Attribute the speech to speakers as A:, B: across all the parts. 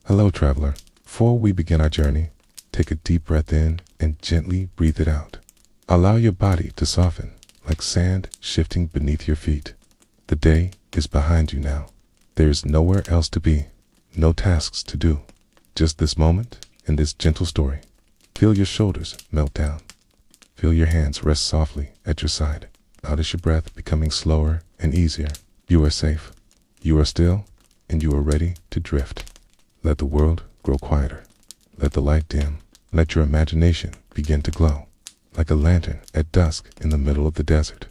A: Hello, traveler. Before we begin our journey, take a deep breath in and gently breathe it out. Allow your body to soften, like sand shifting beneath your feet. The day is behind you now. There is nowhere else to be, no tasks to do. Just this moment and this gentle story. Feel your shoulders melt down. Feel your hands rest softly at your side. Notice your breath becoming slower and easier. You are safe. You are still, and you are ready to drift. Let the world grow quieter. Let the light dim. Let your imagination begin to glow, like a lantern at dusk in the middle of the desert.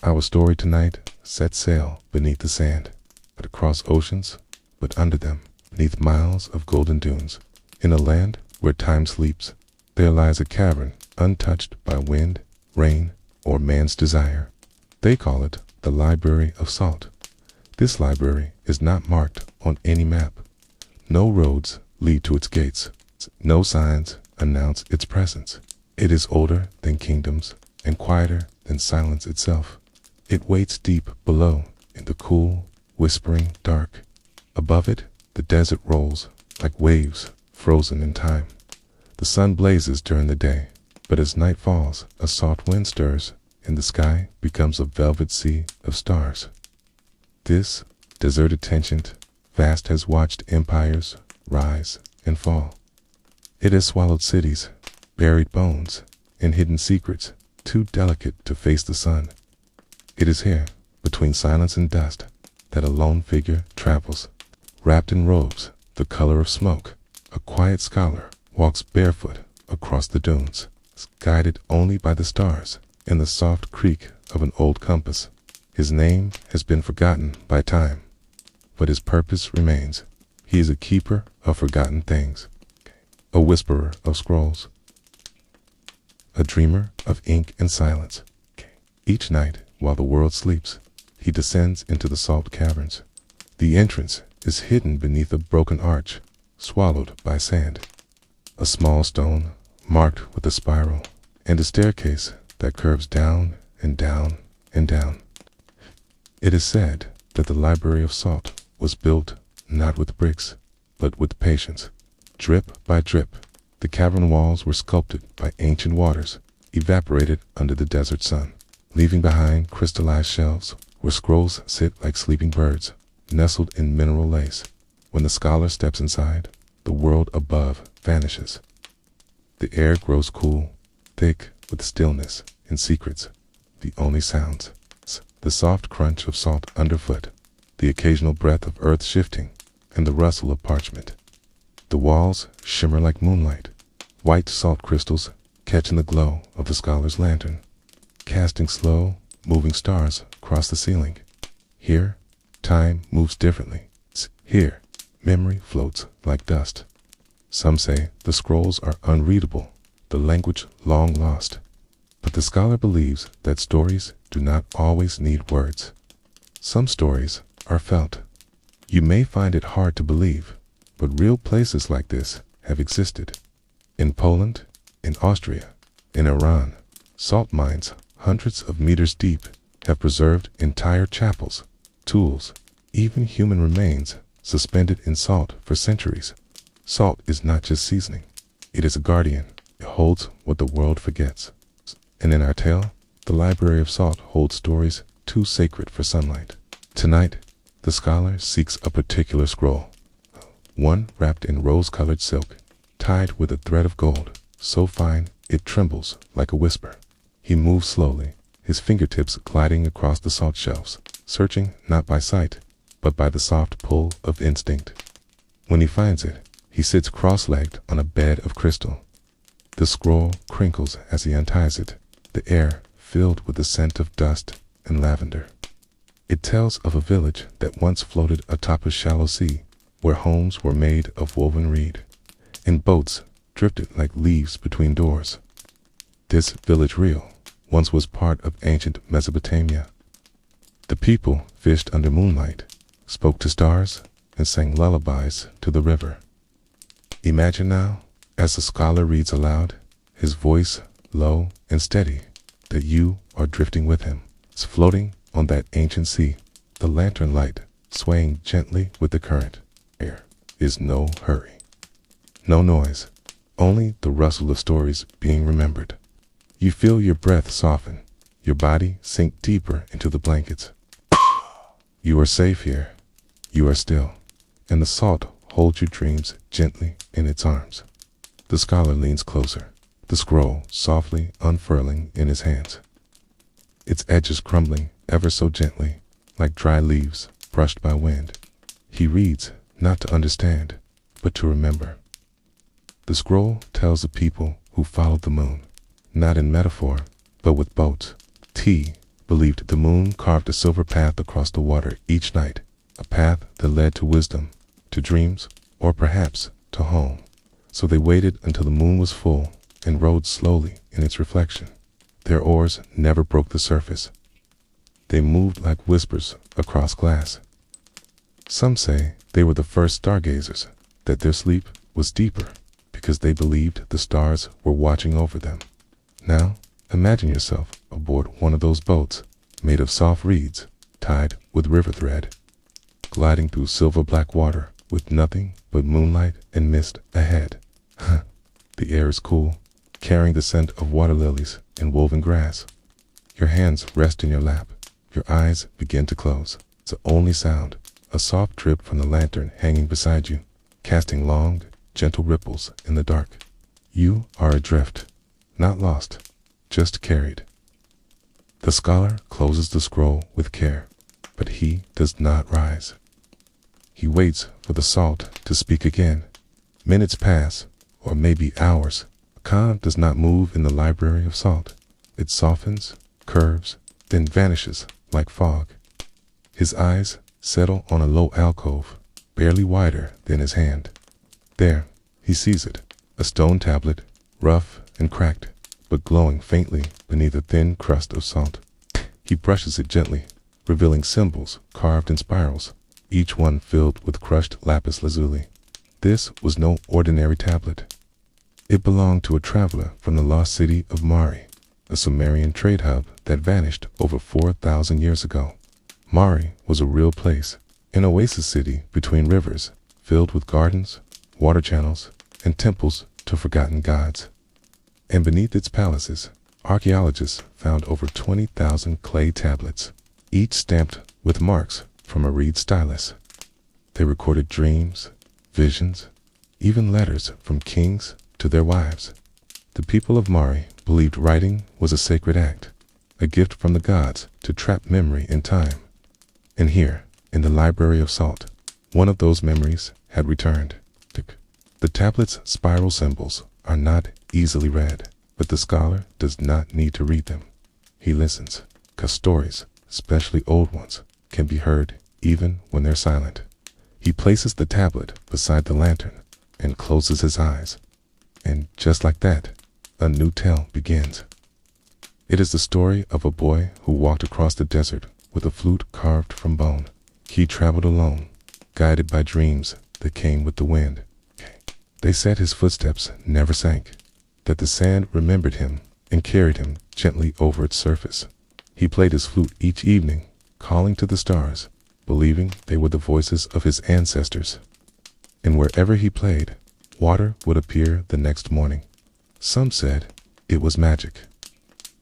A: Our story tonight sets sail beneath the sand, but across oceans, but under them, beneath miles of golden dunes. In a land where time sleeps, there lies a cavern untouched by wind, rain, or man's desire. They call it the Library of Salt. This library is not marked on any map. No roads lead to its gates. No signs announce its presence. It is older than kingdoms and quieter than silence itself. It waits deep below in the cool, whispering dark. Above it, the desert rolls like waves frozen in time. The sun blazes during the day, but as night falls, a soft wind stirs, and the sky becomes a velvet sea of stars. This deserted tensioned vast has watched empires rise and fall. It has swallowed cities, buried bones, and hidden secrets too delicate to face the sun. It is here, between silence and dust, that a lone figure travels, wrapped in robes the color of smoke. A quiet scholar walks barefoot across the dunes, guided only by the stars and the soft creak of an old compass. His name has been forgotten by time, but his purpose remains. He is a keeper of forgotten things, a whisperer of scrolls, a dreamer of ink and silence. Each night, while the world sleeps, he descends into the salt caverns. The entrance is hidden beneath a broken arch, swallowed by sand. A small stone, marked with a spiral, and a staircase that curves down and down and down. It is said that the Library of Salt was built not with bricks, but with patience. Drip by drip, the cavern walls were sculpted by ancient waters, evaporated under the desert sun, leaving behind crystallized shelves where scrolls sit like sleeping birds, nestled in mineral lace. When the scholar steps inside, the world above vanishes. The air grows cool, thick with stillness and secrets. The only sounds, the soft crunch of salt underfoot, the occasional breath of earth shifting, and the rustle of parchment. The walls shimmer like moonlight, white salt crystals catching the glow of the scholar's lantern, casting slow, moving stars across the ceiling. Here, time moves differently. Here, memory floats like dust. Some say the scrolls are unreadable, the language long lost. But the scholar believes that stories do not always need words. Some stories are felt. You may find it hard to believe, but real places like this have existed. In Poland, in Austria, in Iran, salt mines hundreds of meters deep have preserved entire chapels, tools, even human remains suspended in salt for centuries. Salt is not just seasoning. It is a guardian. It holds what the world forgets. And in our tale, the Library of Salt holds stories too sacred for sunlight. Tonight, the scholar seeks a particular scroll, one wrapped in rose-colored silk, tied with a thread of gold, so fine it trembles like a whisper. He moves slowly, his fingertips gliding across the salt shelves, searching not by sight, but by the soft pull of instinct. When he finds it, he sits cross-legged on a bed of crystal. The scroll crinkles as he unties it, the air filled with the scent of dust and lavender. It tells of a village that once floated atop a shallow sea, where homes were made of woven reed, and boats drifted like leaves between doors. This village reel once was part of ancient Mesopotamia. The people fished under moonlight, spoke to stars, and sang lullabies to the river. Imagine now, as the scholar reads aloud, his voice low and steady, that you are drifting with him. It's floating on that ancient sea, the lantern light swaying gently with the current. Air. is no hurry, no noise, only the rustle of stories being remembered. You feel your breath soften, your body sink deeper into the blankets. You are safe here. You are still, and the salt holds your dreams gently in its arms. The scholar leans closer, the scroll softly unfurling in his hands, its edges crumbling ever so gently, like dry leaves brushed by wind. He reads, not to understand, but to remember. The scroll tells of people who followed the moon, not in metaphor, but with boats. T believed the moon carved a silver path across the water each night, a path that led to wisdom, to dreams, or perhaps to home. So they waited until the moon was full and rowed slowly in its reflection. Their oars never broke the surface. They moved like whispers across glass. Some say they were the first stargazers, that their sleep was deeper because they believed the stars were watching over them. Now, imagine yourself aboard one of those boats made of soft reeds, tied with river thread, gliding through silver black water with nothing but moonlight and mist ahead. The air is cool, carrying the scent of water lilies and woven grass. Your hands rest in your lap. Your eyes begin to close. The only sound, a soft drip from the lantern hanging beside you, casting long, gentle ripples in the dark. You are adrift, not lost, just carried. The scholar closes the scroll with care, but he does not rise. He waits for the salt to speak again. Minutes pass, or maybe hours. Khan does not move in the library of salt. It softens, curves, then vanishes like fog. His eyes settle on a low alcove, barely wider than his hand. There, he sees it, a stone tablet, rough and cracked, but glowing faintly beneath a thin crust of salt. He brushes it gently, revealing symbols carved in spirals, each one filled with crushed lapis lazuli. This was no ordinary tablet. It belonged to a traveler from the lost city of Mari, a Sumerian trade hub that vanished over 4,000 years ago. Mari was a real place, an oasis city between rivers, filled with gardens, water channels, and temples to forgotten gods. And beneath its palaces, archaeologists found over 20,000 clay tablets, each stamped with marks from a reed stylus. They recorded dreams, visions, even letters from kings to their wives. The people of Mari believed writing was a sacred act, a gift from the gods to trap memory in time. And here, in the Library of Salt, one of those memories had returned. The tablet's spiral symbols are not easily read, but the scholar does not need to read them. He listens, 'cause stories, especially old ones, can be heard even when they're silent. He places the tablet beside the lantern and closes his eyes. And just like that, a new tale begins. It is the story of a boy who walked across the desert with a flute carved from bone. He traveled alone, guided by dreams that came with the wind. They said his footsteps never sank, that the sand remembered him and carried him gently over its surface. He played his flute each evening, calling to the stars, believing they were the voices of his ancestors. And wherever he played, water would appear the next morning. Some said it was magic.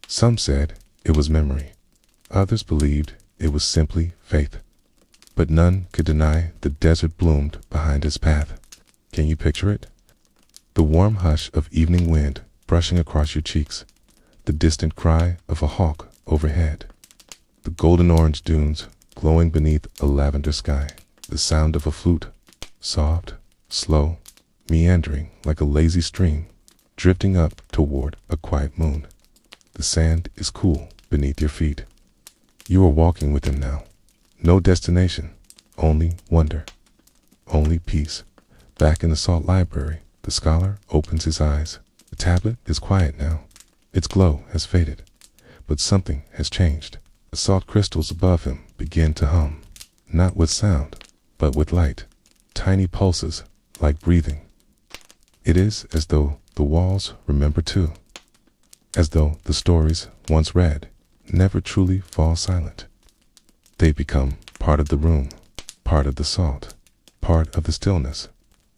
A: Some said it was memory. Others believed it was simply faith. But none could deny the desert bloomed behind his path. Can you picture it? The warm hush of evening wind brushing across your cheeks, the distant cry of a hawk overhead, the golden orange dunes glowing beneath a lavender sky, the sound of a flute, soft, slow, meandering like a lazy stream, drifting up toward a quiet moon. The sand is cool beneath your feet. You are walking with him now. No destination, only wonder, only peace. Back in the salt library, the scholar opens his eyes. The tablet is quiet now. Its glow has faded, but something has changed. The salt crystals above him begin to hum, not with sound, but with light, tiny pulses like breathing. It is as though the walls remember too, as though the stories once read never truly fall silent. They become part of the room, part of the salt, part of the stillness,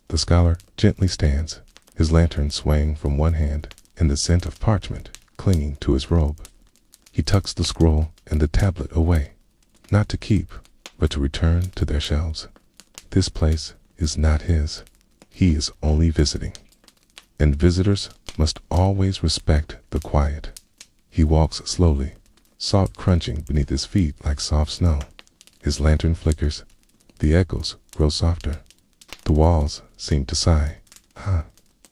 A: The scholar gently stands, his lantern swaying from one hand and the scent of parchment clinging to his robe. He tucks the scroll and the tablet away, not to keep, but to return to their shelves. This place is not his. He is only visiting. And visitors must always respect the quiet. He walks slowly, salt crunching beneath his feet like soft snow. His lantern flickers. The echoes grow softer. The walls seem to sigh.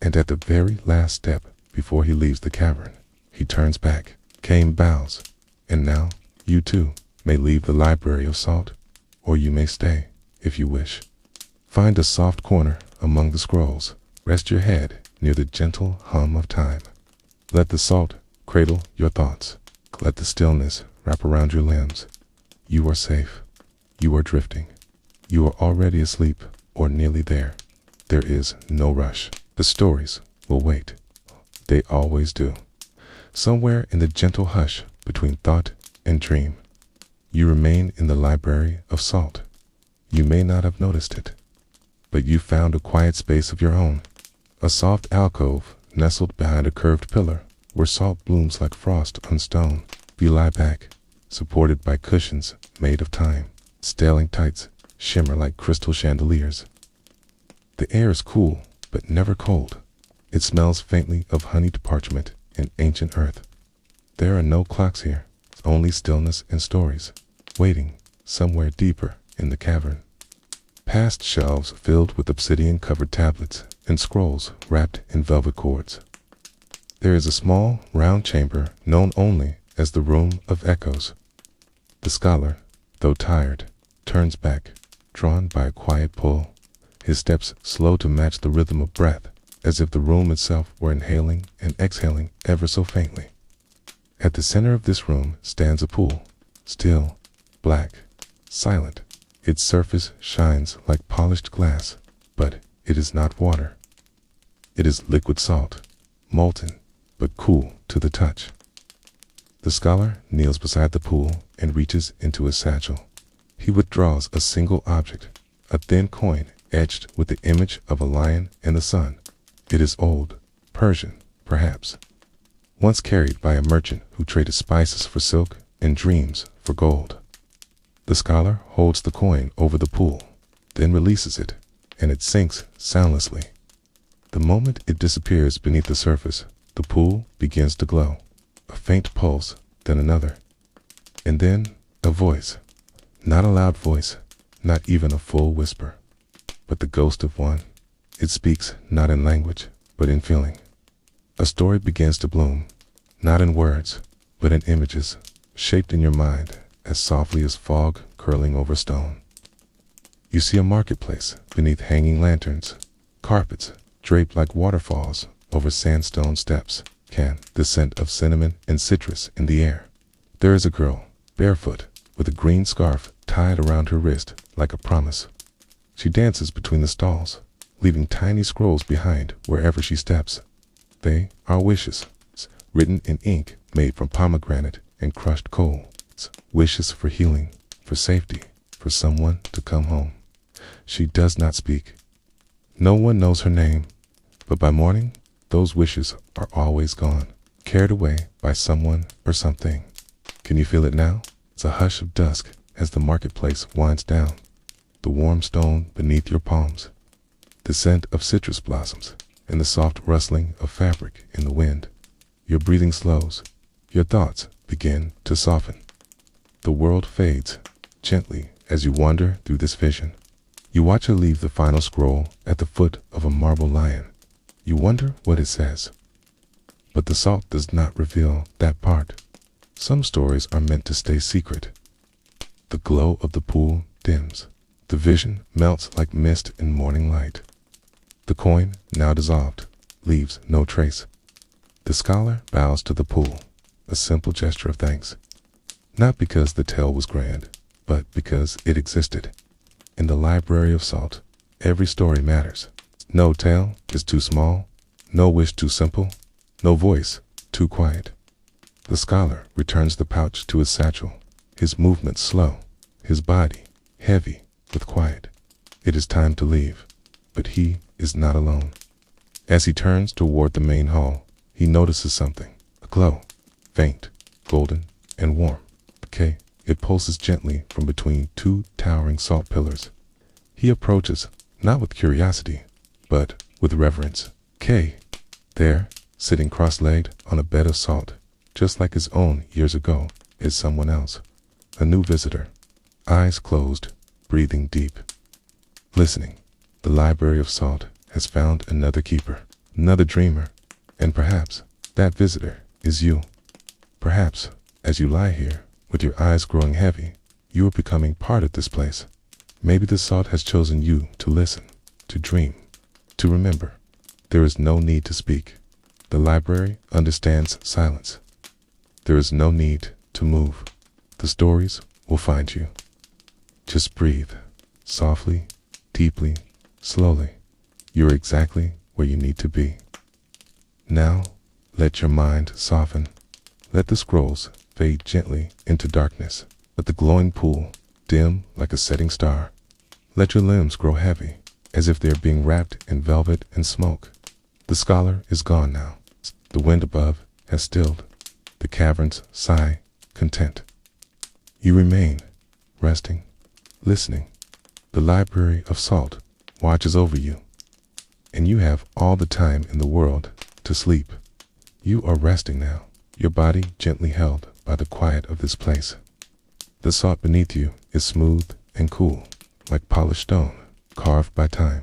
A: And at the very last step before he leaves the cavern, he turns back. Cain bows. And now, you too may leave the library of salt, or you may stay, if you wish. Find a soft corner among the scrolls. Rest your head near the gentle hum of time. Let the salt cradle your thoughts. Let the stillness wrap around your limbs. You are safe. You are drifting. You are already asleep or nearly there. There is no rush. The stories will wait. They always do. Somewhere in the gentle hush between thought and dream, you remain in the library of salt. You may not have noticed it, but you found a quiet space of your own, a soft alcove nestled behind a curved pillar where salt blooms like frost on stone. You lie back, supported by cushions made of time. Stalactites shimmer like crystal chandeliers. The air is cool, but never cold. It smells faintly of honeyed parchment and ancient earth. There are no clocks here, only stillness and stories, waiting somewhere deeper in the cavern. Past shelves filled with obsidian-covered tablets and scrolls wrapped in velvet cords. There is a small, round chamber known only as the Room of Echoes. The scholar, though tired, turns back, drawn by a quiet pull, his steps slow to match the rhythm of breath, as if the room itself were inhaling and exhaling ever so faintly. At the center of this room stands a pool, still, black, silent. Its surface shines like polished glass, but it is not water. It is liquid salt, molten, but cool to the touch. The scholar kneels beside the pool and reaches into his satchel. He withdraws a single object, a thin coin etched with the image of a lion and the sun. It is old, Persian, perhaps, once carried by a merchant who traded spices for silk and dreams for gold. The scholar holds the coin over the pool, then releases it, and it sinks soundlessly. The moment it disappears beneath the surface, the pool begins to glow. A faint pulse, then another, and then a voice. Not a loud voice, not even a full whisper, but the ghost of one. It speaks not in language, but in feeling. A story begins to bloom, not in words, but in images, shaped in your mind as softly as fog curling over stone. You see a marketplace beneath hanging lanterns, carpets draped like waterfalls over sandstone steps, the scent of cinnamon and citrus in the air. There is a girl, barefoot, with a green scarf tied around her wrist like a promise. She dances between the stalls, leaving tiny scrolls behind wherever she steps. They are wishes, written in ink made from pomegranate and crushed coal. Wishes for healing, for safety, for someone to come home. She does not speak. No one knows her name, but by morning, those wishes are always gone, carried away by someone or something. Can you feel it now? It's a hush of dusk as the marketplace winds down. The warm stone beneath your palms, the scent of citrus blossoms, and the soft rustling of fabric in the wind. Your breathing slows. Your thoughts begin to soften. The world fades gently as you wander through this vision. You watch her leave the final scroll at the foot of a marble lion. You wonder what it says. But the salt does not reveal that part. Some stories are meant to stay secret. The glow of the pool dims. The vision melts like mist in morning light. The coin, now dissolved, leaves no trace. The scholar bows to the pool, a simple gesture of thanks. Not because the tale was grand, but because it existed. In the library of salt, every story matters. No tale is too small, no wish too simple, no voice too quiet. The scholar returns the pouch to his satchel, his movements slow, his body heavy with quiet. It is time to leave, but he is not alone. As he turns toward the main hall, he notices something, a glow, faint, golden, and warm. Okay, it pulses gently from between two towering salt pillars. He approaches, not with curiosity, but with reverence. Kay, there, sitting cross-legged on a bed of salt, just like his own years ago, is someone else. A new visitor. Eyes closed, breathing deep. Listening. The library of salt has found another keeper, another dreamer, and perhaps that visitor is you. Perhaps, as you lie here, with your eyes growing heavy, you are becoming part of this place. Maybe the salt has chosen you to listen, to dream, to remember. There is no need to speak. The library understands silence. There is no need to move. The stories will find you. Just breathe, softly, deeply, slowly. You're exactly where you need to be. Now, let your mind soften. Let the scrolls fade gently into darkness. Let the glowing pool dim like a setting star. Let your limbs grow heavy, as if they're being wrapped in velvet and smoke. The scholar is gone now. The wind above has stilled. The caverns sigh, content. You remain, resting, listening. The library of salt watches over you, and you have all the time in the world to sleep. You are resting now, your body gently held by the quiet of this place. The salt beneath you is smooth and cool, like polished stone, carved by time.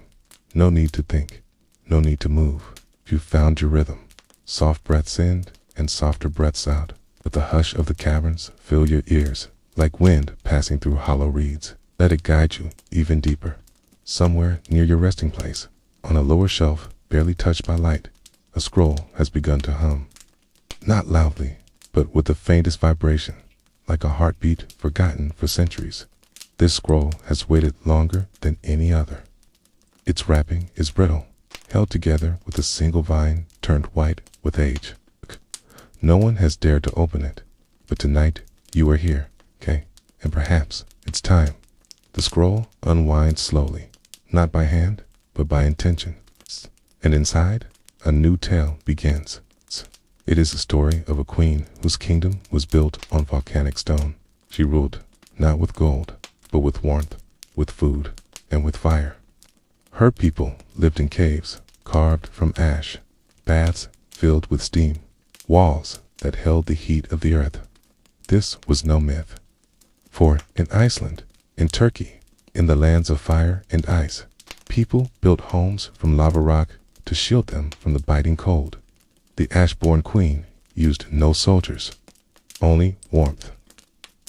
A: No need to think, no need to move. You've found your rhythm. Soft breaths in and softer breaths out. Let the hush of the caverns fill your ears, like wind passing through hollow reeds. Let it guide you even deeper. Somewhere near your resting place, on a lower shelf, barely touched by light, a scroll has begun to hum. Not loudly, but with the faintest vibration, like a heartbeat forgotten for centuries. This scroll has waited longer than any other. Its wrapping is brittle, held together with a single vine turned white with age. No one has dared to open it, but tonight you are here, Kay, and perhaps it's time. The scroll unwinds slowly, not by hand, but by intention. And inside, a new tale begins. It is the story of a queen whose kingdom was built on volcanic stone. She ruled not with gold, but with warmth, with food, and with fire. Her people lived in caves carved from ash, baths filled with steam, walls that held the heat of the earth. This was no myth. For in Iceland, in Turkey, in the lands of fire and ice, people built homes from lava rock to shield them from the biting cold. The ash-born queen used no soldiers, only warmth.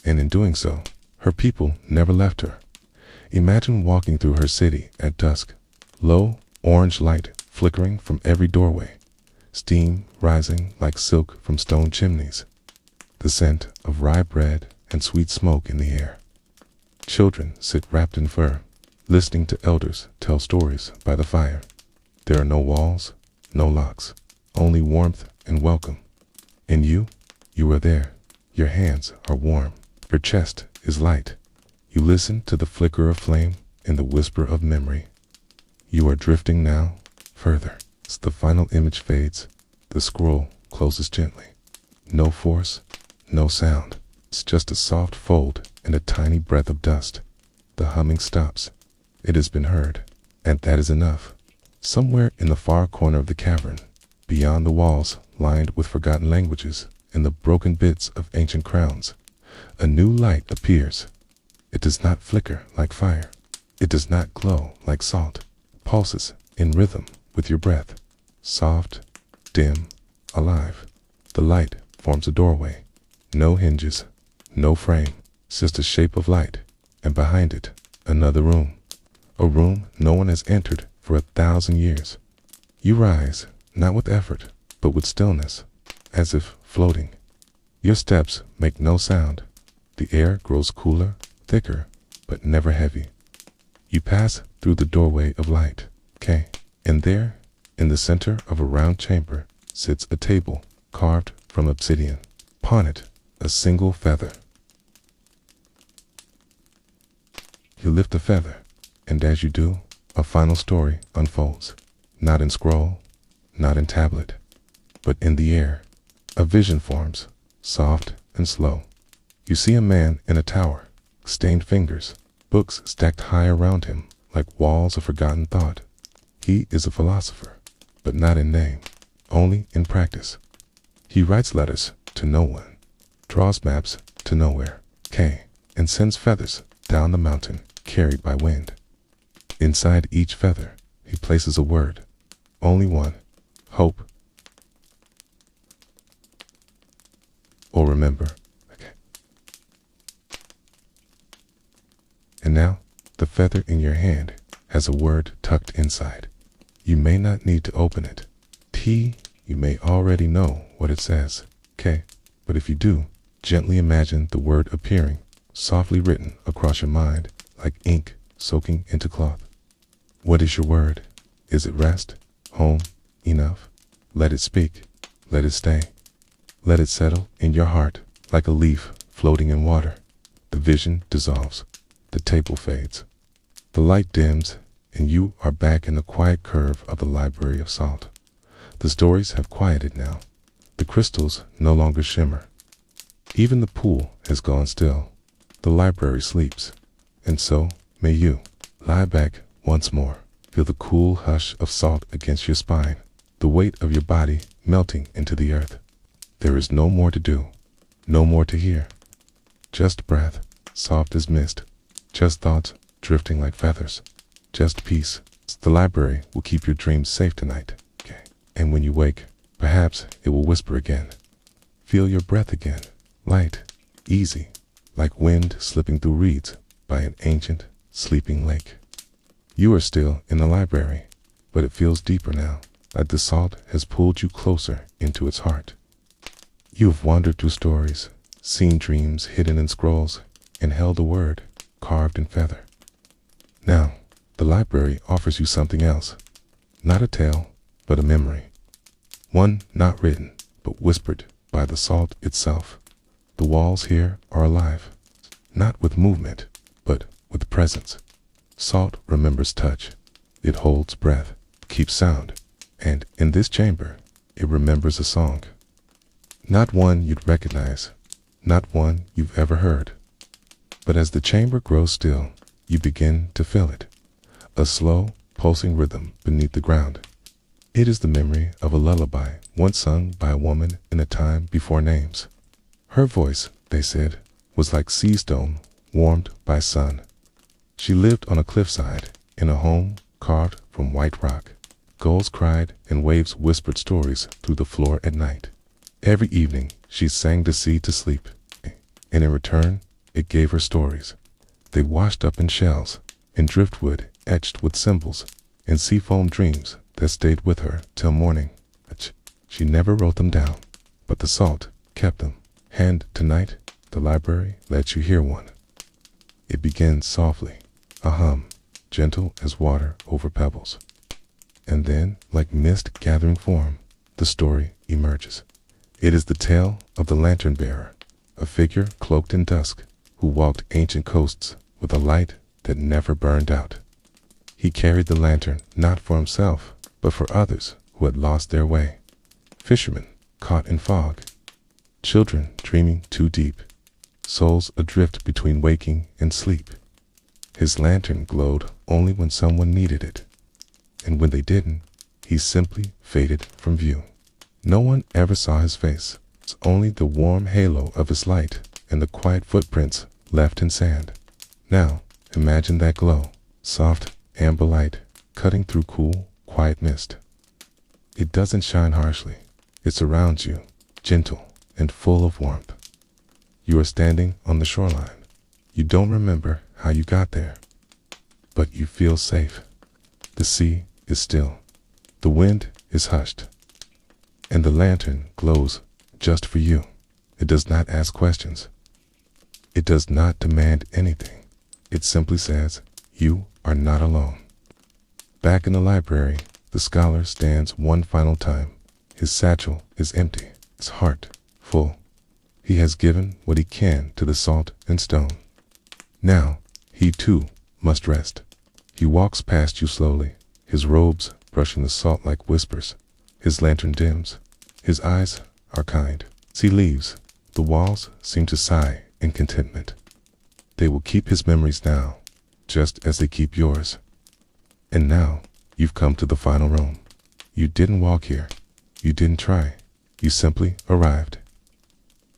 A: And in doing so, her people never left her. Imagine walking through her city at dusk, low orange light flickering from every doorway, steam rising like silk from stone chimneys, the scent of rye bread and sweet smoke in the air. Children sit wrapped in fur, listening to elders tell stories by the fire. There are no walls, no locks, only warmth and welcome. And you are there. Your hands are warm. Your chest is light. You listen to the flicker of flame and the whisper of memory. You are drifting now, further. As the final image fades, the scroll closes gently. No force, no sound. It's just a soft fold and a tiny breath of dust. The humming stops. It has been heard, and that is enough. Somewhere in the far corner of the cavern, beyond the walls lined with forgotten languages and the broken bits of ancient crowns, a new light appears. It does not flicker like fire. It does not glow like salt. It pulses in rhythm with your breath. Soft, dim, alive. The light forms a doorway. No hinges, no frame, just a shape of light, and behind it, another room. A room no one has entered for 1,000 years. You rise, not with effort, but with stillness, as if floating. Your steps make no sound. The air grows cooler, thicker, but never heavy. You pass through the doorway of light, Kay, and there, in the center of a round chamber, sits a table carved from obsidian. Upon it, a single feather. You lift the feather, and as you do, A final story unfolds, not in scroll, not in tablet, but in the air. A vision forms, soft and slow. You see a man in a tower, stained fingers, books stacked high around him like walls of forgotten thought. He is a philosopher, but not in name, only in practice. He writes letters to no one, draws maps to nowhere, and sends feathers down the mountain carried by wind. Inside each feather, he places a word, only one, hope, or remember. And now, the feather in your hand has a word tucked inside. You may not need to open it. You may already know what it says, but if you do, gently imagine the word appearing, softly written across your mind, like ink soaking into cloth. What is your word? Is it rest, home, enough? Let it speak, let it stay. Let it settle in your heart like a leaf floating in water. The vision dissolves, the table fades, the light dims, and you are back in the quiet curve of the library of salt. The stories have quieted now. The crystals no longer shimmer. Even the pool has gone still. The library sleeps. And so may you lie back once more. Feel the cool hush of salt against your spine, the weight of your body melting into the earth. There is no more to do, no more to hear. Just breath, soft as mist. Just thoughts drifting like feathers. Just peace. The library will keep your dreams safe tonight. And when you wake, perhaps it will whisper again. Feel your breath again, light, easy, like wind slipping through reeds by an ancient, sleeping lake. You are still in the library, but it feels deeper now, like the salt has pulled you closer into its heart. You have wandered through stories, seen dreams hidden in scrolls, and held a word carved in feather. Now, the library offers you something else, not a tale, but a memory. One not written, but whispered by the salt itself. The walls here are alive, not with movement, but with presence. Salt remembers touch. It holds breath, keeps sound, and in this chamber, it remembers a song. Not one you'd recognize, not one you've ever heard. But as the chamber grows still, you begin to feel it. A slow, pulsing rhythm beneath the ground. It is the memory of a lullaby once sung by a woman in a time before names. Her voice, they said, was like sea stone warmed by sun. She lived on a cliffside in a home carved from white rock. Gulls cried and waves whispered stories through the floor at night. Every evening she sang the sea to sleep, and in return it gave her stories. They washed up in shells, in driftwood etched with symbols, and seafoam dreams that stayed with her till morning. She never wrote them down, but the salt kept them. And tonight, the library lets you hear one. It begins softly, a hum, gentle as water over pebbles. And then, like mist gathering form, the story emerges. It is the tale of the lantern bearer, a figure cloaked in dusk, who walked ancient coasts with a light that never burned out. He carried the lantern not for himself, but for others who had lost their way. Fishermen caught in fog, children dreaming too deep, souls adrift between waking and sleep. His lantern glowed only when someone needed it, and when they didn't, he simply faded from view. No one ever saw his face, only the warm halo of his light and the quiet footprints left in sand. Now, imagine that glow, soft amber light cutting through cool, quiet mist. It doesn't shine harshly. It surrounds you, gentle and full of warmth. You are standing on the shoreline. You don't remember how you got there, but you feel safe. The sea is still. The wind is hushed. And the lantern glows just for you. It does not ask questions. It does not demand anything. It simply says, you are not alone. Back in the library, the scholar stands one final time. His satchel is empty, his heart full. He has given what he can to the salt and stone. Now, he too must rest. He walks past you slowly, his robes brushing the salt like whispers. His lantern dims. His eyes are kind. As he leaves, the walls seem to sigh in contentment. They will keep his memories now, just as they keep yours. And now, you've come to the final room. You didn't walk here. You didn't try. You simply arrived.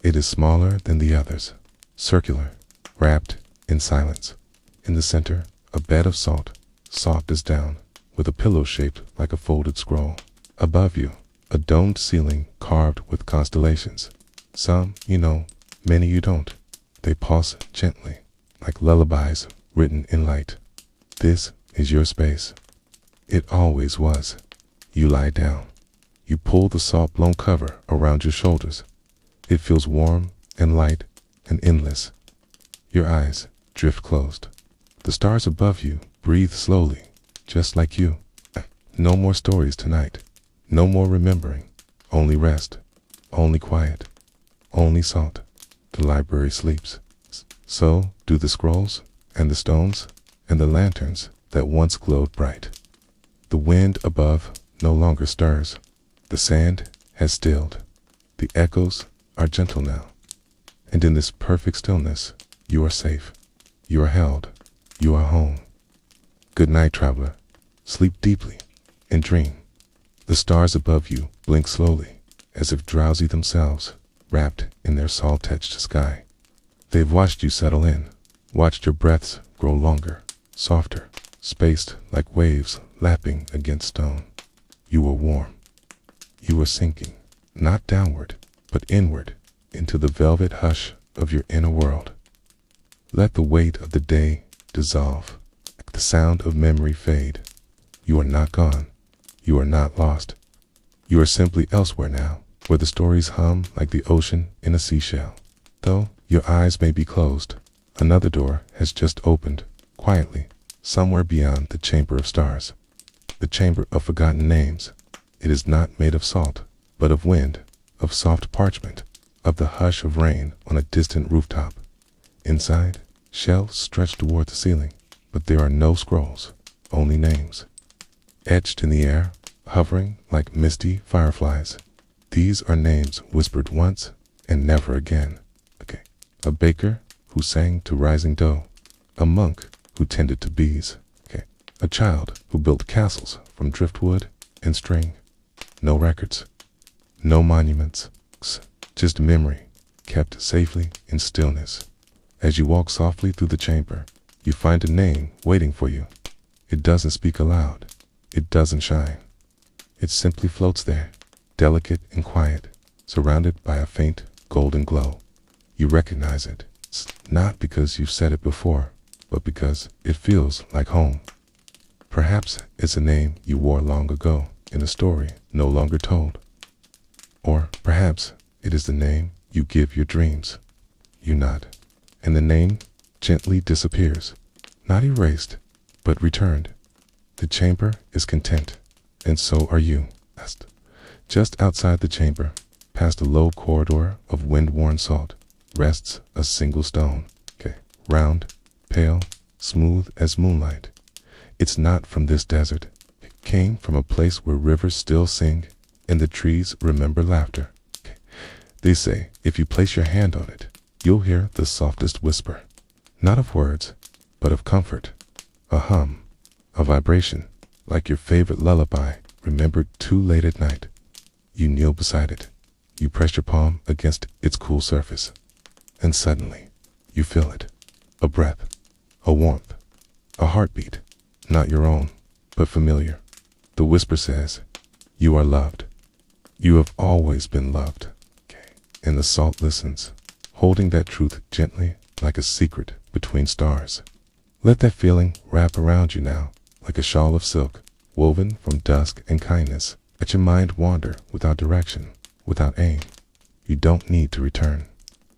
A: It is smaller than the others, circular, wrapped in silence. In the center, a bed of salt, soft as down, with a pillow shaped like a folded scroll. Above you, a domed ceiling carved with constellations. Some you know, many you don't. They pulse gently, like lullabies written in light. This is your space. It always was. You lie down. You pull the salt-blown cover around your shoulders. It feels warm and light and endless. Your eyes drift closed. The stars above you breathe slowly, just like you. No more stories tonight. No more remembering. Only rest. Only quiet. Only salt. The library sleeps. So do the scrolls and the stones and the lanterns that once glowed bright. The wind above no longer stirs. The sand has stilled. The echoes are gentle now. And in this perfect stillness, you are safe. You are held. You are home. Good night, traveler. Sleep deeply and dream. The stars above you blink slowly, as if drowsy themselves, wrapped in their salt-etched sky. They've watched you settle in, watched your breaths grow longer, softer, spaced like waves lapping against stone. You were warm. You were sinking, not downward, but inward, into the velvet hush of your inner world. Let the weight of the day dissolve, like the sound of memory fade. You are not gone. You are not lost. You are simply elsewhere now, where the stories hum like the ocean in a seashell. Though your eyes may be closed, another door has just opened, quietly, somewhere beyond the chamber of stars. The chamber of forgotten names. It is not made of salt, but of wind, of soft parchment, of the hush of rain on a distant rooftop. Inside, shelves stretch toward the ceiling, but there are no scrolls, only names. Etched in the air, hovering like misty fireflies. These are names whispered once and never again. A baker who sang to rising dough. A monk who tended to bees. A child who built castles from driftwood and string. No records. No monuments. Just memory, kept safely in stillness. As you walk softly through the chamber, you find a name waiting for you. It doesn't speak aloud. It doesn't shine. It simply floats there, delicate and quiet, surrounded by a faint golden glow. You recognize it, not because you've said it before, but because it feels like home. Perhaps it's a name you wore long ago in a story no longer told. Or perhaps it is the name you give your dreams. You nod, and the name gently disappears, not erased, but returned. The chamber is content, and so are you. Just outside the chamber, past a low corridor of wind-worn salt, rests a single stone. Round, pale, smooth as moonlight. It's not from this desert. It came from a place where rivers still sing, and the trees remember laughter. They say if you place your hand on it, you'll hear the softest whisper. Not of words, but of comfort. A hum. A vibration, like your favorite lullaby, remembered too late at night. You kneel beside it. You press your palm against its cool surface. And suddenly, you feel it. A breath. A warmth. A heartbeat. Not your own, but familiar. The whisper says, you are loved. You have always been loved. And the salt listens, holding that truth gently like a secret between stars. Let that feeling wrap around you now, like a shawl of silk, woven from dusk and kindness. Let your mind wander without direction, without aim. You don't need to return.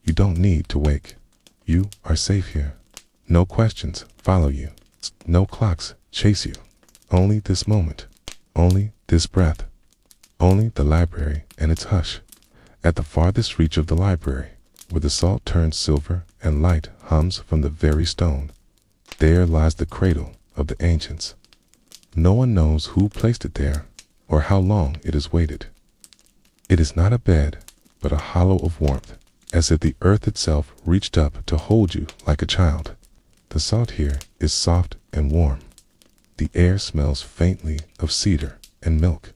A: You don't need to wake. You are safe here. No questions follow you. No clocks chase you. Only this moment. Only this breath. Only the library and its hush. At the farthest reach of the library, where the salt turns silver and light hums from the very stone, there lies the cradle of the ancients. No one knows who placed it there or how long it has waited. It is not a bed, but a hollow of warmth, as if the earth itself reached up to hold you like a child. The salt here is soft and warm. The air smells faintly of cedar and milk,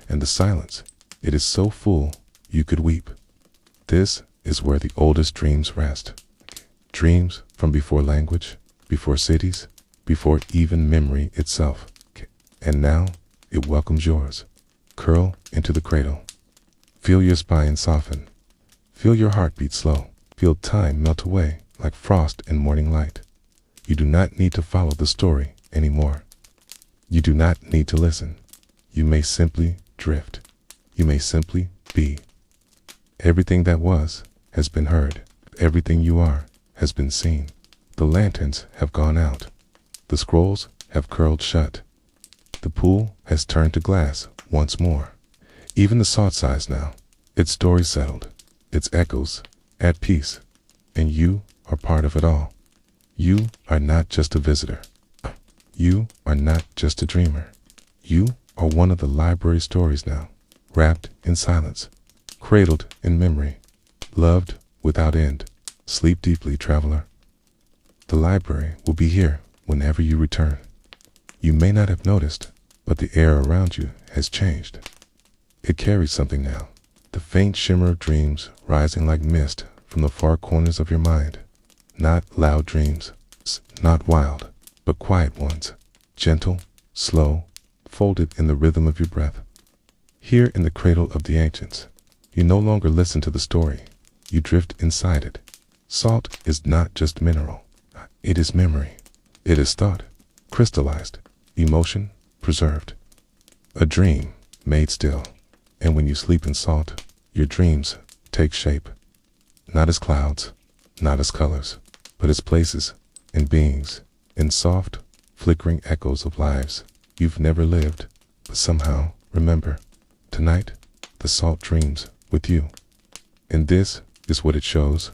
A: and the silence, it is so full you could weep. This is where the oldest dreams rest. Dreams from before language, before cities, before even memory itself. And now it welcomes yours. Curl into the cradle. Feel your spine soften. Feel your heartbeat slow. Feel time melt away like frost in morning light. You do not need to follow the story anymore. You do not need to listen. You may simply drift. You may simply be. Everything that was has been heard. Everything you are has been seen. The lanterns have gone out. The scrolls have curled shut. The pool has turned to glass once more. Even the salt sighs now. Its story settled. Its echoes at peace. And you are part of it all. You are not just a visitor. You are not just a dreamer. You are one of the library stories now, wrapped in silence, cradled in memory, loved without end. Sleep deeply, traveler. The library will be here whenever you return. You may not have noticed, but the air around you has changed. It carries something now, the faint shimmer of dreams rising like mist from the far corners of your mind. Not loud dreams, not wild, but quiet ones, gentle, slow, folded in the rhythm of your breath. Here in the cradle of the ancients, you no longer listen to the story, you drift inside it. Salt is not just mineral, it is memory. It is thought, crystallized, emotion, preserved. A dream made still, and when you sleep in salt, your dreams take shape. Not as clouds, not as colors, but as places and beings, in soft, flickering echoes of lives you've never lived, but somehow remember. Tonight, the salt dreams with you. And this is what it shows.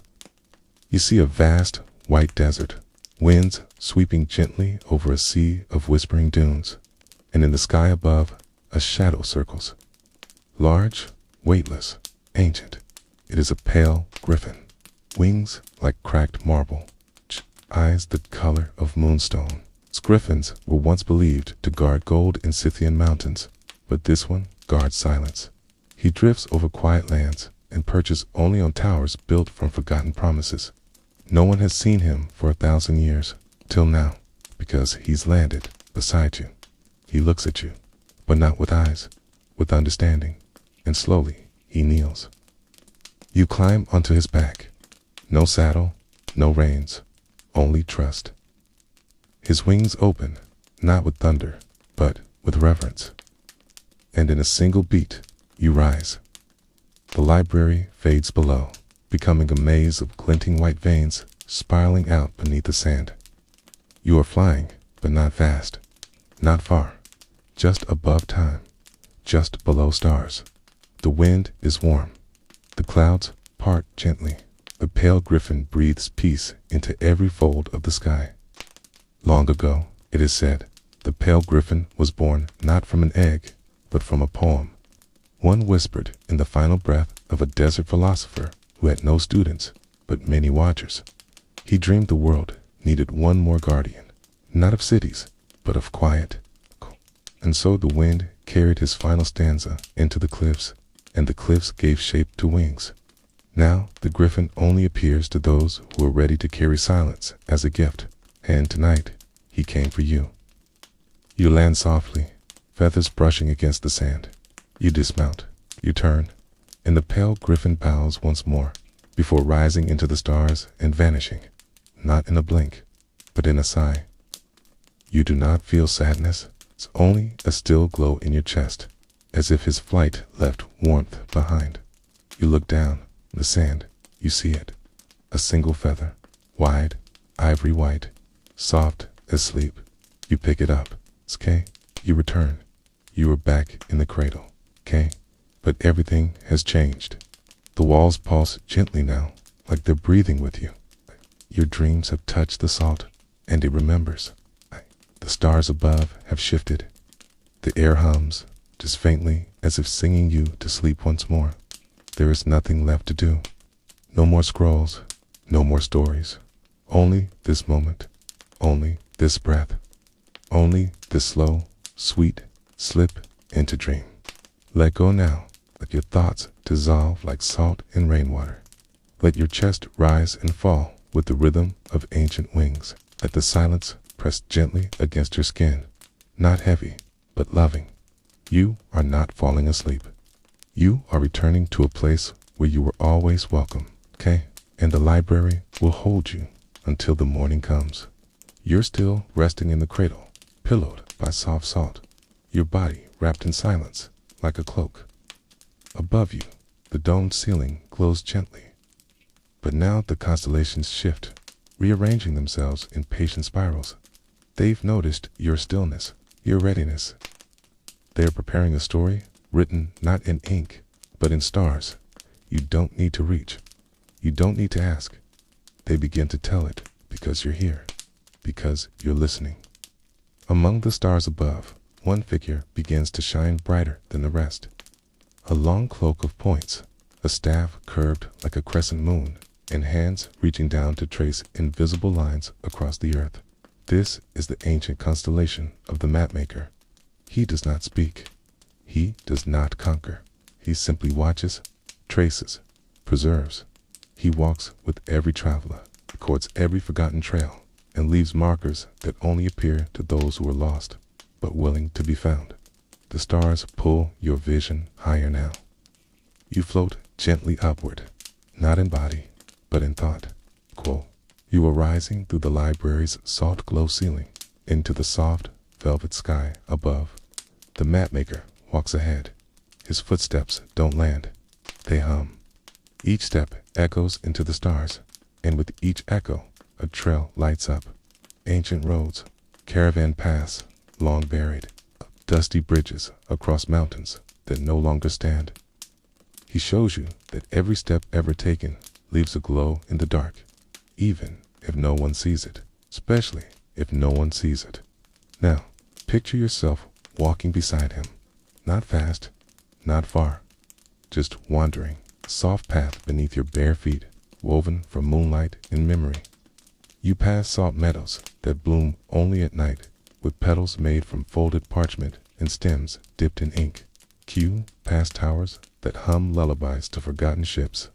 A: You see a vast, white desert, winds sweeping gently over a sea of whispering dunes, and in the sky above, a shadow circles. Large, weightless, ancient, it is a pale griffin, wings like cracked marble, eyes the color of moonstone. Griffins were once believed to guard gold in Scythian mountains, but this one guards silence. He drifts over quiet lands and perches only on towers built from forgotten promises. No one has seen him for 1,000 years, till now, because he's landed beside you. He looks at you, but not with eyes, with understanding, and slowly he kneels. You climb onto his back. No saddle, no reins, only trust. His wings open, not with thunder, but with reverence. And in a single beat, you rise. The library fades below, becoming a maze of glinting white veins spiraling out beneath the sand. You are flying, but not fast, not far, just above time, just below stars. The wind is warm. The clouds part gently. The pale griffin breathes peace into every fold of the sky. Long ago, it is said, the pale griffin was born not from an egg, but from a poem. One whispered in the final breath of a desert philosopher who had no students, but many watchers. He dreamed the world needed one more guardian, not of cities, but of quiet. And so the wind carried his final stanza into the cliffs, and the cliffs gave shape to wings. Now the griffin only appears to those who are ready to carry silence as a gift, and tonight he came for you. You land softly, feathers brushing against the sand. You dismount, you turn, and the pale griffin bows once more, before rising into the stars and vanishing, not in a blink, but in a sigh. You do not feel sadness, it's only a still glow in your chest, as if his flight left warmth behind. You look down, the sand, you see it, a single feather, wide, ivory white, soft as sleep. You pick it up, okay? You return. You are back in the cradle, okay? But everything has changed. The walls pulse gently now, like they're breathing with you. Your dreams have touched the salt, and it remembers. The The stars above have shifted. The air hums, just faintly, as if singing you to sleep once more. There is nothing left to do. No more scrolls, no more stories. Only this moment, only this breath, only this slow, sweet slip into dream. Let go now. Let your thoughts dissolve like salt in rainwater. Let your chest rise and fall with the rhythm of ancient wings. Let the silence press gently against your skin, not heavy, but loving. You are not falling asleep. You are returning to a place where you were always welcome, okay? And the library will hold you until the morning comes. You're still resting in the cradle, pillowed by soft salt, your body wrapped in silence like a cloak. Above you, the domed ceiling glows gently. But now the constellations shift, rearranging themselves in patient spirals. They've noticed your stillness, your readiness. They are preparing a story written not in ink, but in stars. You don't need to reach. You don't need to ask. They begin to tell it because you're here, because you're listening. Among the stars above, one figure begins to shine brighter than the rest. A long cloak of points, a staff curved like a crescent moon, and hands reaching down to trace invisible lines across the earth. This is the ancient constellation of the mapmaker. He does not speak. He does not conquer. He simply watches, traces, preserves. He walks with every traveler, records every forgotten trail, and leaves markers that only appear to those who are lost, but willing to be found. The stars pull your vision higher now. You float gently upward, not in body, but in thought. Quote, you are rising through the library's salt glow ceiling into the soft velvet sky above. The mapmaker walks ahead. His footsteps don't land. They hum. Each step echoes into the stars, and with each echo, a trail lights up. Ancient roads, caravan paths, long buried, dusty bridges across mountains that no longer stand. He shows you that every step ever taken leaves a glow in the dark, even if no one sees it, especially if no one sees it. Now, picture yourself walking beside him, not fast, not far, just wandering, a soft path beneath your bare feet, woven from moonlight and memory. You pass salt meadows that bloom only at night, with petals made from folded parchment and stems dipped in ink. You pass towers that hum lullabies to forgotten ships,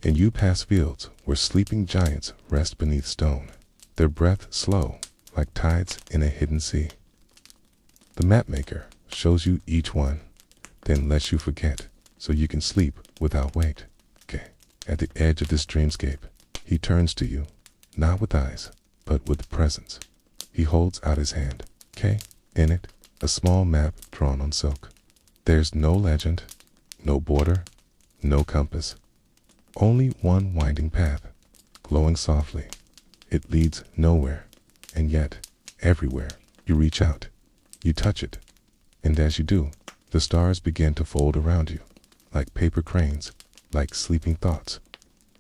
A: and you pass fields where sleeping giants rest beneath stone, their breath slow like tides in a hidden sea. The mapmaker shows you each one, then lets you forget so you can sleep without weight. Okay. At the edge of this dreamscape, he turns to you, not with eyes, but with presence. He holds out his hand. Okay. In it, a small map drawn on silk. There's no legend, no border, no compass. Only one winding path, glowing softly. It leads nowhere, and yet, everywhere, you reach out. You touch it, and as you do, the stars begin to fold around you, like paper cranes, like sleeping thoughts.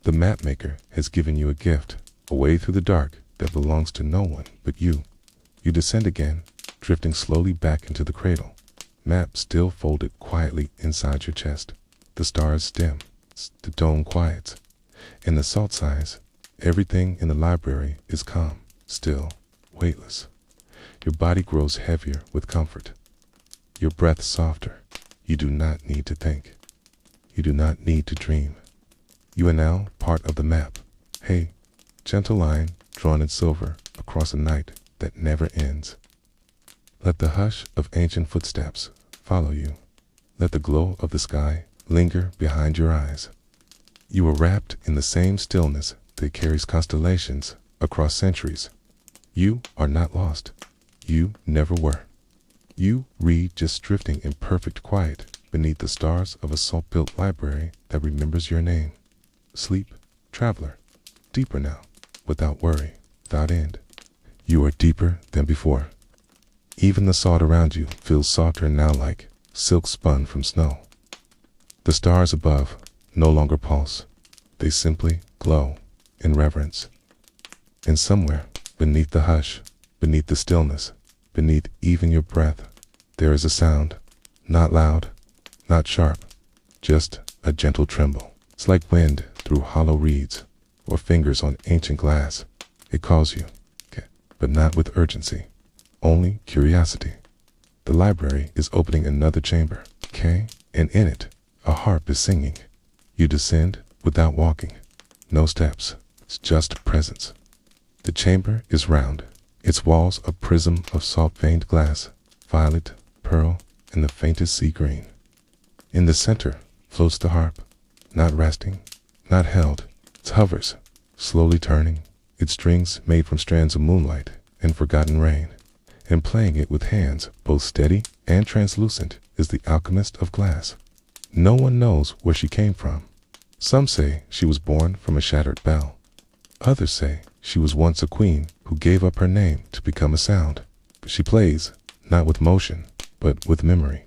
A: The mapmaker has given you a gift, a way through the dark that belongs to no one but you. You descend again, drifting slowly back into the cradle, map still folded quietly inside your chest. The stars dim, the dome quiets. In the salt size, everything in the library is calm, still, weightless. Your body grows heavier with comfort. Your breath softer. You do not need to think. You do not need to dream. You are now part of the map. Hey, gentle line drawn in silver across a night that never ends. Let the hush of ancient footsteps follow you. Let the glow of the sky linger behind your eyes. You are wrapped in the same stillness that carries constellations across centuries. You are not lost. You never were. You read just drifting in perfect quiet beneath the stars of a salt-built library that remembers your name. Sleep, traveler, deeper now, without worry, without end. You are deeper than before. Even the salt around you feels softer now, like silk spun from snow. The stars above no longer pulse. They simply glow in reverence. And somewhere beneath the hush, beneath the stillness, beneath even your breath, there is a sound, not loud, not sharp, just a gentle tremble. It's like wind through hollow reeds or fingers on ancient glass. It calls you, okay, but not with urgency, only curiosity. The library is opening another chamber, okay, and in it, a harp is singing. You descend without walking, no steps, it's just presence. The chamber is round, its walls a prism of salt-veined glass, violet, pearl, and the faintest sea green. In the center floats the harp, not resting, not held. It hovers, slowly turning, its strings made from strands of moonlight and forgotten rain. And playing it with hands both steady and translucent is the alchemist of glass. No one knows where she came from. Some say she was born from a shattered bell. Others say she was once a queen who gave up her name to become a sound. She plays, not with motion, but with memory.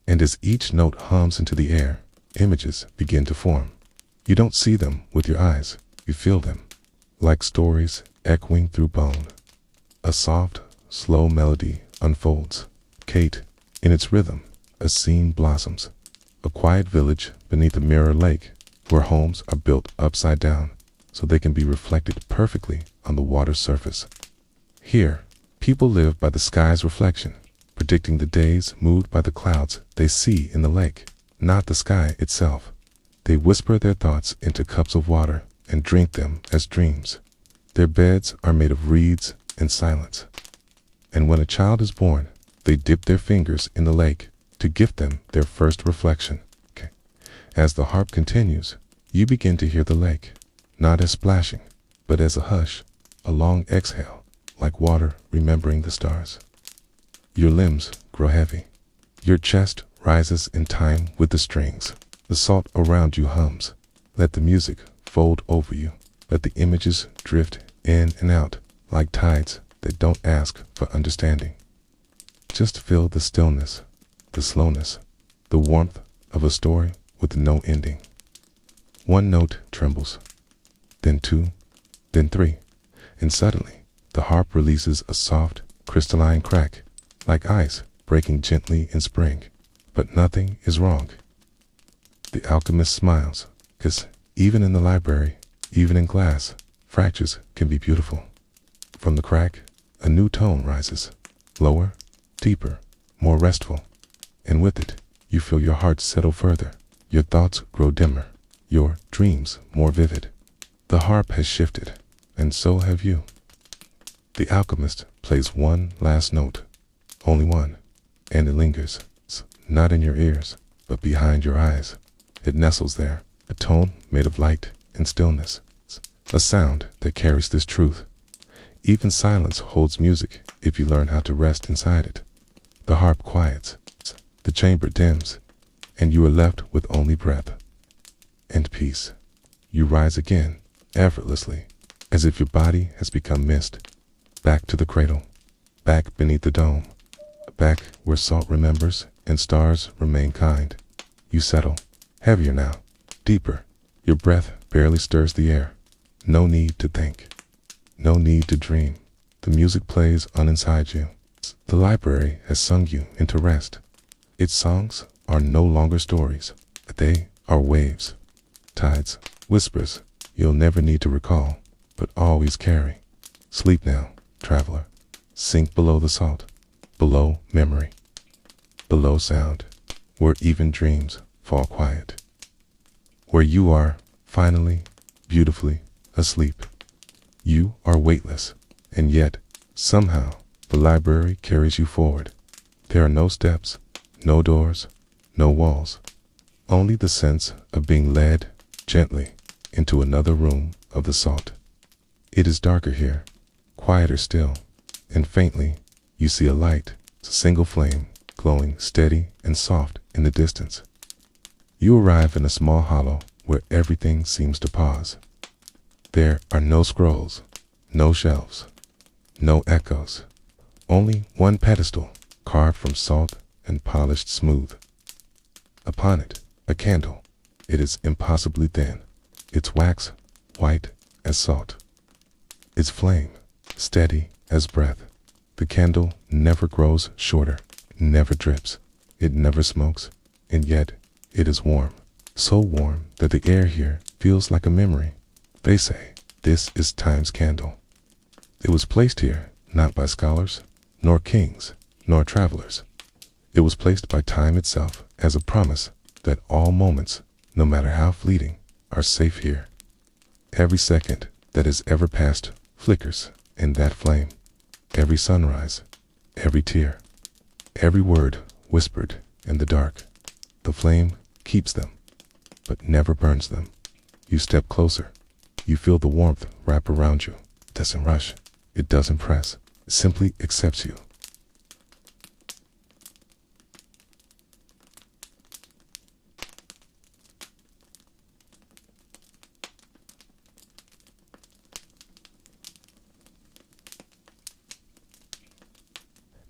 A: And as each note hums into the air, images begin to form. You don't see them with your eyes, you feel them, like stories echoing through bone. A soft, slow melody unfolds. Kate, in its rhythm, a scene blossoms. A quiet village beneath a mirror lake where homes are built upside down so they can be reflected perfectly on the water's surface. Here, people live by the sky's reflection, predicting the days moved by the clouds they see in the lake, not the sky itself. They whisper their thoughts into cups of water and drink them as dreams. Their beds are made of reeds and silence. And when a child is born, they dip their fingers in the lake to gift them their first reflection. Okay. As the harp continues, you begin to hear the lake, not as splashing, but as a hush, a long exhale, like water remembering the stars. Your limbs grow heavy. Your chest rises in time with the strings. The salt around you hums. Let the music fold over you. Let the images drift in and out like tides that don't ask for understanding. Just feel the stillness, the slowness, the warmth of a story with no ending. One note trembles, then two, then three, and suddenly the harp releases a soft, crystalline crack, like ice breaking gently in spring. But nothing is wrong. The alchemist smiles, 'cause even in the library, even in glass, fractures can be beautiful. From the crack, a new tone rises, lower, deeper, more restful. And with it, you feel your heart settle further, your thoughts grow dimmer, your dreams more vivid. The harp has shifted, and so have you. The alchemist plays one last note, only one, and it lingers, not in your ears, but behind your eyes. It nestles there, a tone made of light and stillness, a sound that carries this truth. Even silence holds music if you learn how to rest inside it. The harp quiets, the chamber dims, and you are left with only breath and peace. You rise again, effortlessly, as if your body has become mist, back to the cradle, back beneath the dome, back where salt remembers and stars remain kind. You settle, heavier now, deeper. Your breath barely stirs the air. No need to think, no need to dream. The music plays on inside you. The library has sung you into rest. Its songs are no longer stories. They are waves, tides, whispers you'll never need to recall, but always carry. Sleep now, traveler. Sink below the salt, below memory, below sound, where even dreams fall quiet. Where you are, finally, beautifully, asleep. You are weightless, and yet, somehow, the library carries you forward. There are no steps, no doors, no walls, only the sense of being led gently into another room of the salt. It is darker here, quieter still, and faintly you see a light, a single flame, glowing steady and soft in the distance. You arrive in a small hollow where everything seems to pause. There are no scrolls, no shelves, no echoes, only one pedestal carved from salt and polished smooth. Upon it, a candle. It is impossibly thin, its wax white as salt, its flame steady as breath. The candle never grows shorter, never drips, it never smokes, and yet it is warm. So warm that the air here feels like a memory. They say this is time's candle. It was placed here not by scholars, nor kings, nor travelers. It was placed by time itself as a promise that all moments, no matter how fleeting, are safe here. Every second that has ever passed flickers in that flame. Every sunrise, every tear, every word whispered in the dark. The flame keeps them, but never burns them. You step closer. You feel the warmth wrap around you. It doesn't rush. It doesn't press. It simply accepts you.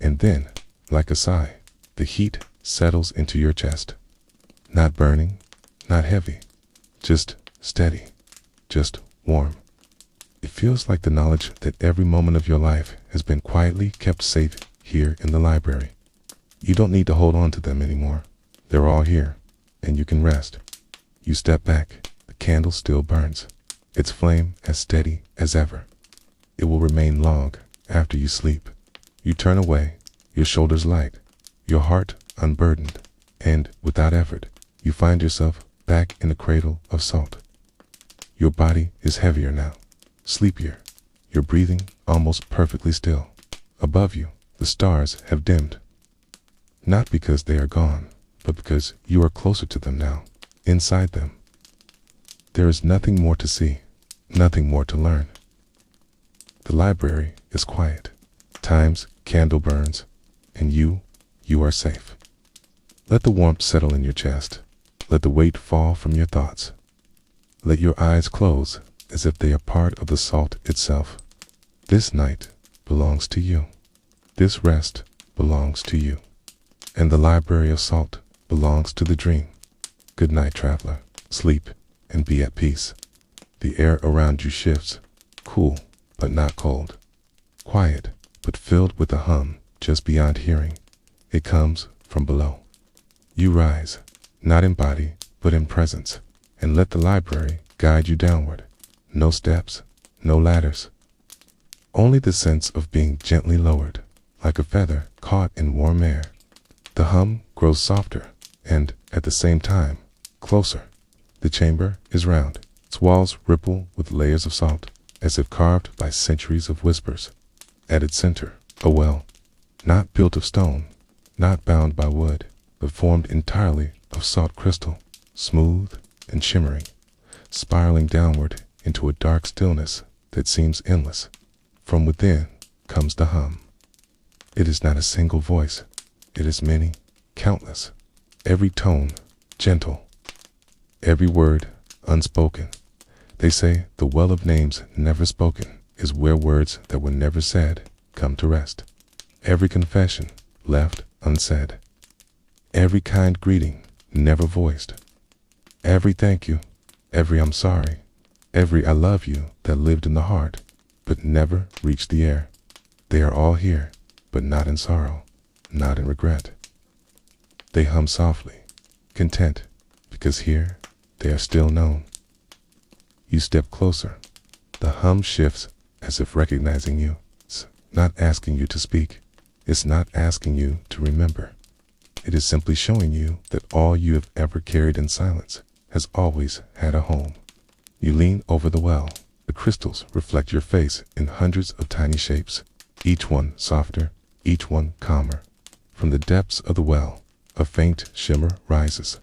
A: And then, like a sigh, the heat settles into your chest. Not burning, not heavy, just steady, just warm. It feels like the knowledge that every moment of your life has been quietly kept safe here in the library. You don't need to hold on to them anymore. They're all here, and you can rest. You step back, the candle still burns, its flame as steady as ever. It will remain long after you sleep. You turn away, your shoulders light, your heart unburdened, and without effort, you find yourself back in a cradle of salt. Your body is heavier now, sleepier, your breathing almost perfectly still. Above you, the stars have dimmed. Not because they are gone, but because you are closer to them now, inside them. There is nothing more to see, nothing more to learn. The library is quiet. Time's candle burns, and you are safe. Let the warmth settle in your chest. Let the weight fall from your thoughts. Let your eyes close as if they are part of the salt itself. This night belongs to you. This rest belongs to you. And the library of salt belongs to the dream. Good night, traveler. Sleep and be at peace. The air around you shifts, cool but not cold. Quiet but filled with a hum just beyond hearing. It comes from below. You rise, not in body, but in presence, and let the library guide you downward. No steps, no ladders. Only the sense of being gently lowered, like a feather caught in warm air. The hum grows softer, and, at the same time, closer. The chamber is round. Its walls ripple with layers of salt, as if carved by centuries of whispers. At its center, a well, not built of stone, not bound by wood, but formed entirely of salt crystal, smooth and shimmering, spiraling downward into a dark stillness that seems endless. From within comes the hum. It is not a single voice. It is many, countless. Every tone, gentle. Every word, unspoken. They say the well of names never spoken is where words that were never said come to rest. Every confession left unsaid. Every kind greeting never voiced. Every thank you, every I'm sorry, every I love you that lived in the heart, but never reached the air. They are all here, but not in sorrow, not in regret. They hum softly, content, because here they are still known. You step closer. The hum shifts as if recognizing you. It's not asking you to speak. It's not asking you to remember. It is simply showing you that all you have ever carried in silence has always had a home. You lean over the well. The crystals reflect your face in hundreds of tiny shapes, each one softer, each one calmer. From the depths of the well, a faint shimmer rises.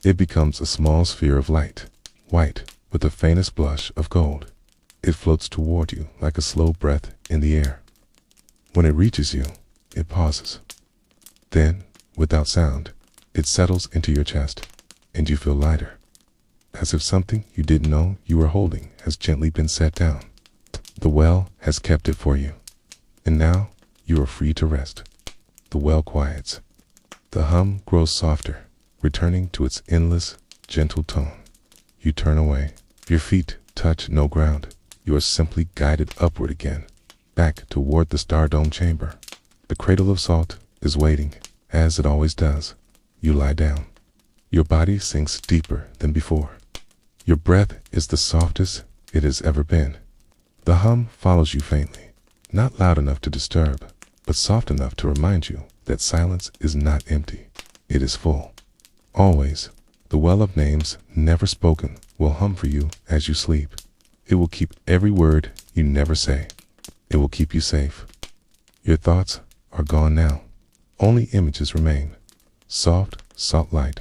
A: It becomes a small sphere of light, white with the faintest blush of gold. It floats toward you like a slow breath in the air. When it reaches you, it pauses. Then, without sound, it settles into your chest, and you feel lighter, as if something you didn't know you were holding has gently been set down. The well has kept it for you, and now you are free to rest. The well quiets. The hum grows softer, returning to its endless, gentle tone. You turn away. Your feet touch no ground. You are simply guided upward again. back toward the star-domed chamber. The cradle of salt is waiting, as it always does. You lie down. Your body sinks deeper than before. Your breath is the softest it has ever been. The hum follows you faintly, not loud enough to disturb, but soft enough to remind you that silence is not empty. It is full. Always, the well of names never spoken will hum for you as you sleep. It will keep every word you never say. It will keep you safe. Your thoughts are gone now. Only images remain. Soft, salt light,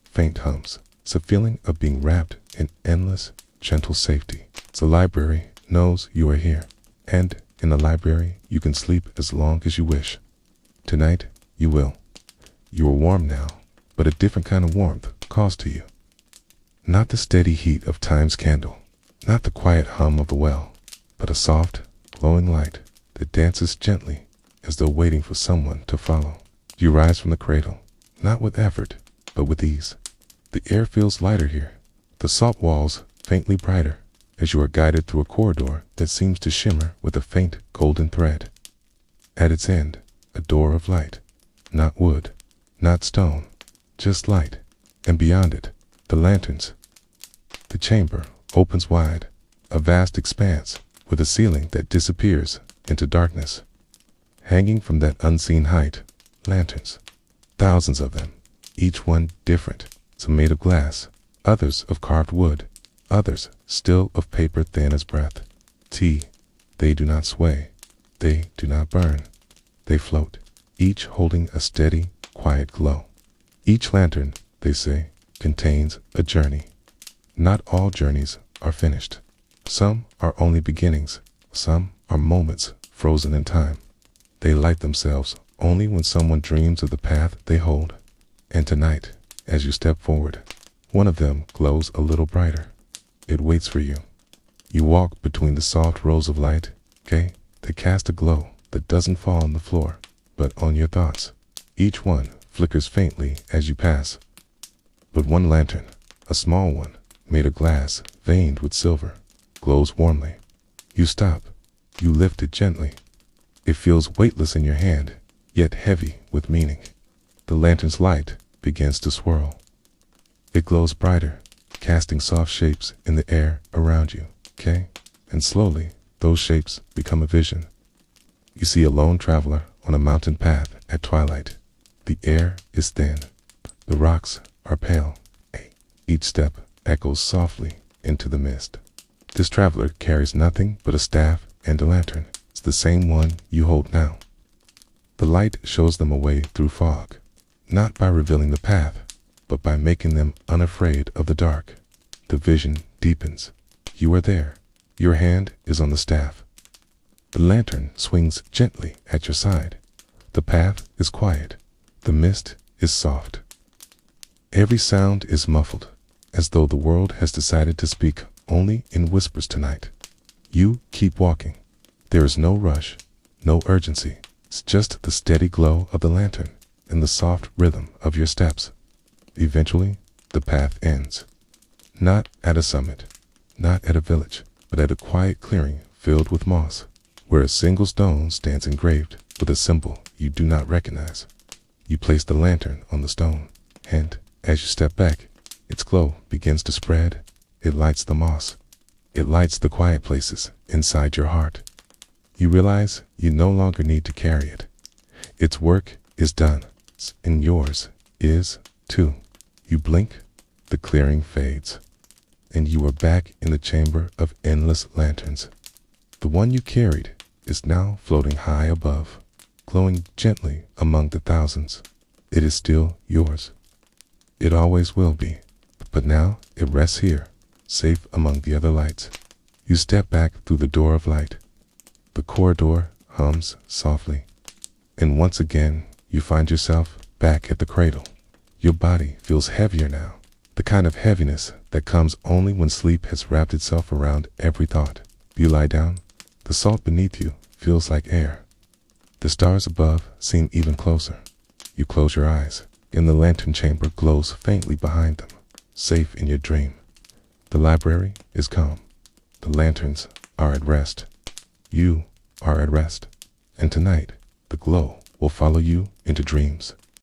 A: faint hums. It's a feeling of being wrapped in endless, gentle safety. The library knows you are here, and in the library you can sleep as long as you wish. Tonight, you will. You are warm now, but a different kind of warmth calls to you. Not the steady heat of time's candle, not the quiet hum of the well, but a soft, glowing light that dances gently as though waiting for someone to follow. You rise from the cradle, not with effort, but with ease. The air feels lighter here, the salt walls faintly brighter, as you are guided through a corridor that seems to shimmer with a faint golden thread. At its end, a door of light, not wood, not stone, just light, and beyond it, the lanterns. The chamber opens wide, a vast expanse with a ceiling that disappears into darkness. Hanging from that unseen height, lanterns, thousands of them, each one different. Some made of glass, others of carved wood, others still of paper thin as breath. They do not sway, they do not burn, they float, each holding a steady, quiet glow. Each lantern, they say, contains a journey. Not all journeys are finished. Some are only beginnings, some are moments frozen in time. They light themselves only when someone dreams of the path they hold. And tonight, as you step forward, one of them glows a little brighter. It waits for you. You walk between the soft rows of light, they cast a glow that doesn't fall on the floor, but on your thoughts. Each one flickers faintly as you pass. But one lantern, a small one, made of glass, veined with silver, glows warmly. You stop. You lift it gently. It feels weightless in your hand, yet heavy with meaning. The lantern's light begins to swirl. It glows brighter, casting soft shapes in the air around you, And slowly, those shapes become a vision. You see a lone traveler on a mountain path at twilight. The air is thin. The rocks are pale. Each step echoes softly into the mist. This traveler carries nothing but a staff and a lantern. It's the same one you hold now. The light shows them a way through fog, not by revealing the path, but by making them unafraid of the dark. The vision deepens. You are there. Your hand is on the staff. The lantern swings gently at your side. The path is quiet. The mist is soft. Every sound is muffled, as though the world has decided to speak only in whispers tonight. You keep walking. There is no rush, no urgency. It's just the steady glow of the lantern and the soft rhythm of your steps. Eventually, the path ends. Not at a summit, not at a village, but at a quiet clearing filled with moss, where a single stone stands engraved with a symbol you do not recognize. You place the lantern on the stone, and as you step back, its glow begins to spread. It lights the moss. It lights the quiet places inside your heart. You realize you no longer need to carry it. Its work is done, and yours is too. You blink, the clearing fades, and you are back in the chamber of endless lanterns. The one you carried is now floating high above, glowing gently among the thousands. It is still yours. It always will be, but now it rests here, safe among the other lights. You step back through the door of light. The corridor hums softly, and once again you find yourself back at the cradle. Your body feels heavier now, the kind of heaviness that comes only when sleep has wrapped itself around every thought. You lie down. The salt beneath you feels like air. The stars above seem even closer. You close your eyes, and the lantern chamber glows faintly behind them, safe in your dream. The library is calm. The lanterns are at rest. You are at rest. And tonight, the glow will follow you into dreams.